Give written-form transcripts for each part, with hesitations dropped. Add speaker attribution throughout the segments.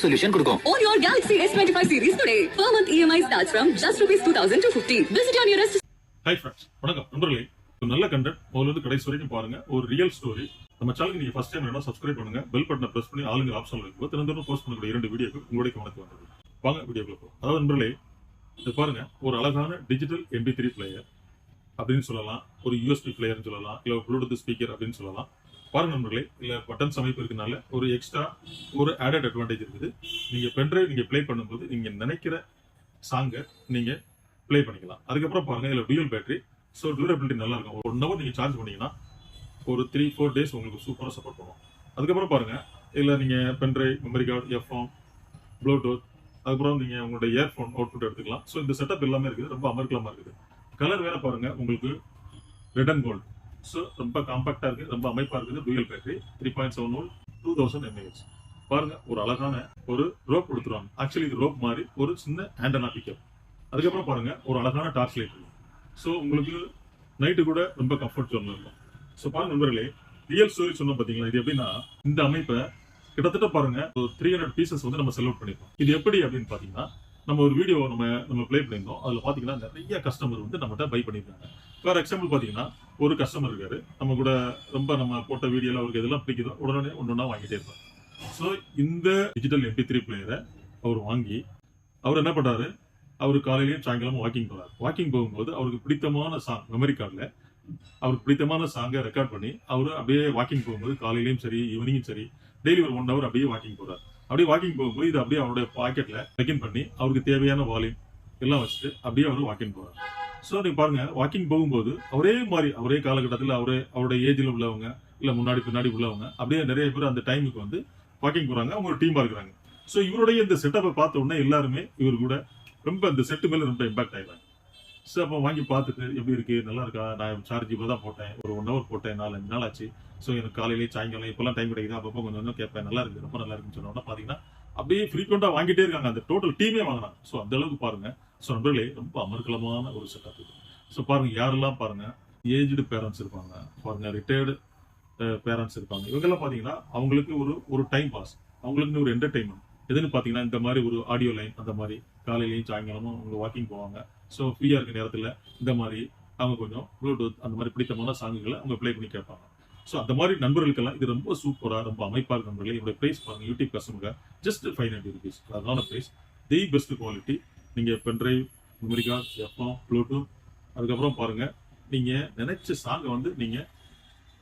Speaker 1: solution கொடுக்கும்.
Speaker 2: Own your Galaxy S25 series today. Per month EMI starts from just rupees 2,000 to 15. Visit your nearest.
Speaker 3: Hi friends, வணக்கம் நண்பர்களே. ஒரு நல்ல content முதல்ல கடைசி வரைக்கும் பாருங்க. ஒரு ரியல் ஸ்டோரி. நம்ம சேனலுக்கு நீங்க ஃபர்ஸ்ட் டைம் வேணா சப்ஸ்கிரைப் பண்ணுங்க. பெல் பட்டனை பிரஸ் பண்ணி ஆளுங்க ஆப்ஷன்ல இருக்கும். தினந்தோறும் போஸ்ட் பண்ணக்கூடிய 2 வீடியோக்கு உங்களுடைய கவனத்துக்கு வந்தது. வாங்க வீடியோக்குள்ள போவோம். அதாவது நண்பர்களே, இது பாருங்க, ஒரு அழகான டிஜிட்டல் MP3 பிளேயர் அப்படின்னு சொல்லலாம், ஒரு USB பிளேயர்னு சொல்லலாம், இல்ல ப்ளூடூத் ஸ்பீக்கர் அப்படின்னு சொல்லலாம். பாருங்க நண்பர்களே, இல்ல பட்டன்ஸ் அமைப்பு இருக்கனால ஒரு எக்ஸ்ட்ரா ஒரு ஆடட் அட்வான்டேஜ் இருக்குது. நீங்க பென்ட்ரைவ் நீங்க ப்ளே பண்ணும்போது நீங்க நினைக்கிற சாங்கை நீங்க ப்ளே பண்ணிக்கலாம். அதுக்கப்புறம் பாருங்க, இதுல டியூயல் பேட்டரி, ஸோ டியூரபிலிட்டி நல்லா இருக்கும். 1 hour நீங்க சார்ஜ் பண்ணீங்கன்னா ஒரு 3-4 days உங்களுக்கு சூப்பராக சப்போர்ட் பண்ணும். அதுக்கப்புறம் பாருங்க, இதுல நீங்க pendrive, memory card, FM, Bluetooth, அதுக்கப்புறம் நீங்க உங்களுடைய இயர்ஃபோன் அவுட்புட் எடுத்துக்கலாம். ஸோ இந்த செட்டப் எல்லாமே இருக்குது, ரொம்ப அமர்க்கலமா இருக்குது. கலர் வேற பாருங்க, உங்களுக்கு ரெட் அண்ட் கோல்டு. ஸோ ரொம்ப காம்பாக்டா இருக்கு, ரொம்ப அமைப்பா இருக்குது. Dual battery 3.7 volt 2000 mAh. பாருங்க, ஒரு அழகான ஒரு ரோப் கொடுத்துருவாங்க. ஆக்சுவலி இது ரோப் மாதிரி ஒரு சின்ன ஆண்டனா பிக்கப். அதுக்கப்புறம் பாருங்க, ஒரு அழகான டார்ச் லைட் இருக்கும். ஸோ உங்களுக்கு நைட்டு கூட ரொம்ப கம்ஃபர்ட் ஜோன்ல இருக்கும். ஸோ பாருங்க நண்பர்களே, ரியல் ஸ்டோரி சொன்னோம் பாத்தீங்களா. இது எப்படின்னா, இந்த அமைப்பை கிட்டத்தட்ட பாருங்க 300 பீசஸ் வந்து நம்ம செல் அவுட் பண்ணிருக்கோம். இது எப்படி அப்படின்னு பாத்தீங்கன்னா, நம்ம ஒரு வீடியோ நம்ம ப்ளே பண்ணியிருந்தோம். அதுல பாத்தீங்கன்னா நிறைய கஸ்டமர் வந்து நம்மகிட்ட பை பண்ணிருக்காங்க. ஃபார் எக்ஸாம்பிள் பாத்தீங்கன்னா, ஒரு கஸ்டமர் இருக்காரு, நம்ம கூட ரொம்ப நம்ம போட்ட வீடியோல அவருக்கு எதெல்லாம் பிடிக்குதோ உடனே ஒன்னொன்னா வாங்கிட்டே இருப்பாரு. ஸோ இந்த டிஜிட்டல் MP3 பிளேயரை அவர் வாங்கி அவர் என்ன பண்றாரு, அவரு காலையிலயும் சாயங்காலமும் வாக்கிங் போறாரு. வாக்கிங் போகும்போது அவருக்கு பிடித்தமான சாங் மெமரி கார்டுல அவருக்கு பிடித்தமான சாங்கை ரெக்கார்ட் பண்ணி அவரு அப்படியே வாக்கிங் போகும்போது காலையிலயும் சரி ஈவினிங்கும் சரி டெய்லி ஒரு 1 hour அப்படியே வாக்கிங் போறாரு. அப்படியே வாக்கிங் போகும்போது இது அப்படியே அவருடைய பாக்கெட்ல செக்இன் பண்ணி அவருக்கு தேவையான வால்யூம் எல்லாம் வச்சுட்டு அப்படியே அவரு வாக்கிங் போறாரு. ஸோ நீங்க பாருங்க, வாக்கிங் போகும்போது ஒரே காலகட்டத்தில் அவருடைய ஏஜ்ல உள்ளவங்க இல்ல முன்னாடி பின்னாடி உள்ளவங்க அப்படியே நிறைய பேர் அந்த டைமுக்கு வந்து வாக்கிங் போறாங்க. அவங்க ஒரு டீமா இருக்கிறாங்க. ஸோ இவருடைய இந்த செட்டப்பை பார்த்த உடனே எல்லாருமே இவர் கூட ரொம்ப இந்த செட்டு மேல ரொம்ப இம்பாக்ட் ஆயிடுறாங்க. ஸோ அப்போ வாங்கி பார்த்துட்டு எப்படி இருக்கு, நல்லா இருக்கா, நான் சார்ஜ் இப்போ தான் போட்டேன், ஒரு 1 hour போட்டேன், 4-5 நாள் ஆச்சு. ஸோ எனக்கு காலையிலேயே சாயங்காலம் இப்பெல்லாம் டைம் கிடைக்குது, அப்பப்போ கொஞ்சம் கொஞ்சம் கேட்பேன், நல்லா இருக்கு, ரொம்ப நல்லா இருக்குன்னு சொன்னோம்னா பாத்தீங்கன்னா அப்படியே ஃப்ரீக்வெண்டா வாங்கிட்டே இருக்காங்க. அந்த டோட்டல் டீமே வாங்கினாங்க. ஸோ அந்த அளவுக்கு பாருங்க. ஸோ நண்பர்களே, ரொம்ப அமர்க்கலமான ஒரு செட்டப் இது. ஸோ பாருங்க, யாரெல்லாம் பாருங்க ஏஜ்டு பேரண்ட்ஸ் இருப்பாங்க, பாருங்க ரிட்டையர்டு பேரண்ட்ஸ் இருப்பாங்க. இவங்கெல்லாம் பாத்தீங்கன்னா அவங்களுக்கு ஒரு டைம் பாஸ், அவங்களுக்கு ஒரு என்டர்டைன்மெண்ட் எதுன்னு பாத்தீங்கன்னா இந்த மாதிரி ஒரு ஆடியோ லைன், அந்த மாதிரி காலையிலையும் சாயங்காலமும் அவங்க வாக்கிங் போவாங்க. ஸோ ஃப்ரீயா இருக்க நேரத்துல இந்த மாதிரி அவங்க கொஞ்சம் ப்ளூடூத் அந்த மாதிரி பிடித்தமான சாங்குகளை அவங்க ப்ளே பண்ணி கேட்பாங்க. ஸோ அந்த மாதிரி நண்பர்களுக்கெல்லாம் இது ரொம்ப சூப்பரா, ரொம்ப அமைப்பா இருக்கு நண்பர்களே. என்னோட பிரைஸ் பாருங்க, யூடியூப் கஸ்டமருக்கு ஜஸ்ட் 590 rupees. அதான பிரைஸ், தி பெஸ்ட் குவாலிட்டி. நீங்க pendrive, memory card, FM, Bluetooth, அதுக்கப்புறம் பாருங்க நீங்க நினைச்ச சாங்கை வந்து நீங்க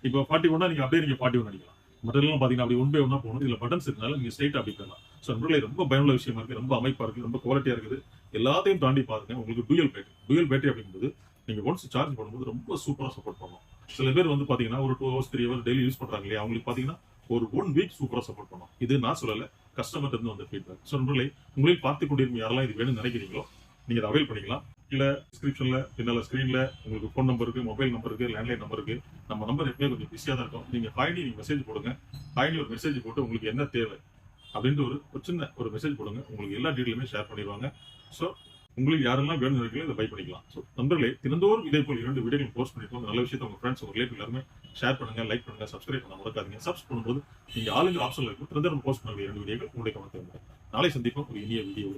Speaker 3: இப்போ 41 நீங்க அப்படியே நீங்க 41 அடிக்கலாம். மற்றெல்லாம் பாத்தீங்கன்னா அப்படி 1 by 1 போகணும். இதுல பட்டன்ஸ் இருக்கனால நீங்க ஸ்ட்ரைட் அப்படி போயிடலாம். ஸோ நண்பர்களே, ரொம்ப பயனுள்ள விஷயமா இருக்கு, ரொம்ப அமைப்பா இருக்கு, ரொம்ப குவாலிட்டியா இருக்குது. எல்லாத்தையும் தாண்டி பாருங்க, உங்களுக்கு டூயல் பேட்டரி அப்படிங்கும்போது நீங்க ஒன்ஸ் சார்ஜ் பண்ணும்போது ரொம்ப சூப்பரா சப்போர்ட் பண்ணும். சில பேர் வந்து பாத்தீங்கன்னா ஒரு 2 hours 3 hours டெய்லி யூஸ் பண்றாங்க இல்லையா, அவங்களுக்கு பாத்தீங்கன்னா ஒரு 1 week சூப்பரா சப்போர்ட் பண்ணும். இது நான் சொல்லல, கஸ்டமர் இருந்து வந்த ஃபீட்பேக். ஸோ நண்பர்களே, உங்களையும் பார்த்து கொண்டிருக்கும் யாரெல்லாம் இது வேணும்னு நினைக்கிறீங்களோ நீங்க அதை அவைல் பண்ணிக்கலாம். இல்ல டிஸ்கிரிப்ஷன்ல பின்னால ஸ்கிரீன்ல உங்களுக்கு ஃபோன் நம்பர் இருக்கு, மொபைல் நம்பர் இருக்கு, லேண்ட்லைன் நம்பர் இருக்கு. நம்ம நம்பர் எப்பவுமே கொஞ்சம் பிஸியா தான் இருக்கும். நீங்க ஹாய்னி மெசேஜ் போடுங்க. ஹாய்னி ஒரு மெசேஜ் போட்டு உங்களுக்கு என்ன தேவை அப்படின்ட்டு ஒரு சின்ன ஒரு மெசேஜ் போடுங்க. உங்களுக்கு எல்லா டீட்டெயிலுமே ஷேர் பண்ணிடுவாங்க. ஸோ உங்களுக்கு யாரெல்லாம் வேணும் இருக்கீங்களோ இதை பை பண்ணிக்கலாம். ஸோ நண்பர்களே, தினந்தோறும் இதே போல் 2 வீடியோகள் போஸ்ட் பண்ணிருக்கோம். நல்ல விஷயத்தை உங்க ஃப்ரெண்ட்ஸ், உங்க ரிலேட்டிவ் எல்லாருமே ஷேர் பண்ணுங்க, லைக் பண்ணுங்க, சப்ஸ்கிரைப் பண்ண மறக்காதீங்க. சப்ஸ்கிரைப் பண்ணும்போது நீங்க ஆளுங்க ஆப்ஷன்ல இருக்கும். தினந்தோறும் போஸ்ட் பண்ண 2 வீடியோகள் உங்களுடைய கவனத்தை. நாளை சந்திப்போம் ஒரு இனிய வீடியோ.